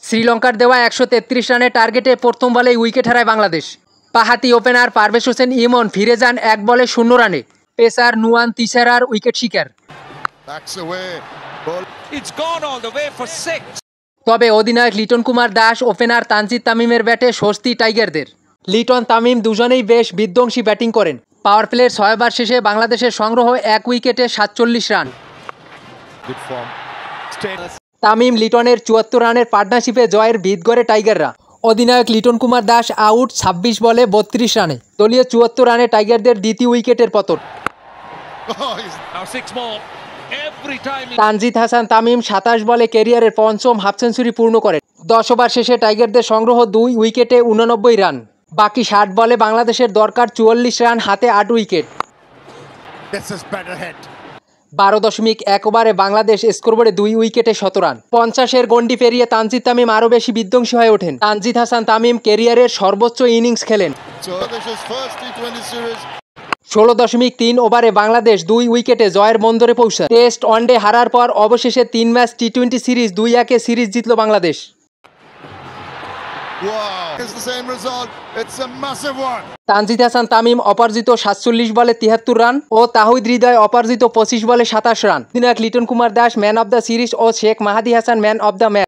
শ্রীলঙ্কার দেওয়া ১৩৩ রানের টার্গেটে প্রথম বলেই উইকেট হারায় বাংলাদেশ। বাঁহাতি ওপেনার পারভেজ হোসেন ইমন ফিরে যান ১ বলে ০ রানে। পেসার নুয়ান তিসারার উইকেট শিকার। তবে অধিনায়ক লিটন কুমার দাস, ওপেনার তানজিদ তামিমের ব্যাটে স্বস্তি টাইগারদের। লিটন তামিম দুজনেই বেশ বিধ্বংসী ব্যাটিং করেন। পাওয়ার প্লের ৬ ওভার শেষে বাংলাদেশের সংগ্রহ ১ উইকেটে ৪৭ রান। তামিম লিটনের ৭৪ রানের পার্টনারশিপে জয়ের ভিত গড়ে টাইগাররা। অধিনায়ক লিটন কুমার দাস আউট ২৬ বলে ৩২ রানে। দলীয় ৭৪ রানে টাইগারদের দ্বিতীয় উইকেটের পতন। তানজিদ হাসান তামিম ২৭ বলে ক্যারিয়ারের পঞ্চম হাফ সেঞ্চুরি পূর্ণ করেন। ১০ ওভার শেষে টাইগারদের সংগ্রহ ২ উইকেটে ৮৯ রান। বাকি ৬০ বলে বাংলাদেশের দরকার ৪৪ রান, হাতে ৮ উইকেট। ১২.১ ওভারে বাংলাদেশ স্কোরবোর্ডে ২ উইকেটে ১০০ রান। ৫০-এর গন্ডি পেরিয়ে তানজিদ তামিম আরও বেশি বিধ্বংসী হয়ে ওঠেন। তানজিদ হাসান তামিম ক্যারিয়ারের সর্বোচ্চ ইনিংস খেলেন। ১৬.৩ ওভারে বাংলাদেশ ২ উইকেটে জয়ের বন্দরে পৌঁছায়। টেস্ট ওয়ানডে হারার পর অবশেষে ৩ ম্যাচ টি-২০ সিরিজ ২-১ সিরিজ জিতল বাংলাদেশ। তানজিদ হাসান তামিম অপরাজিত ৪৭ বলে ৭৩ রান ও তাহিদ হৃদয় অপরাজিত ২৫ বলে ২৭ রান। অধিনায়ক Liton Kumar Das man of the series ও Sheikh Mahedi Hasan man of the match.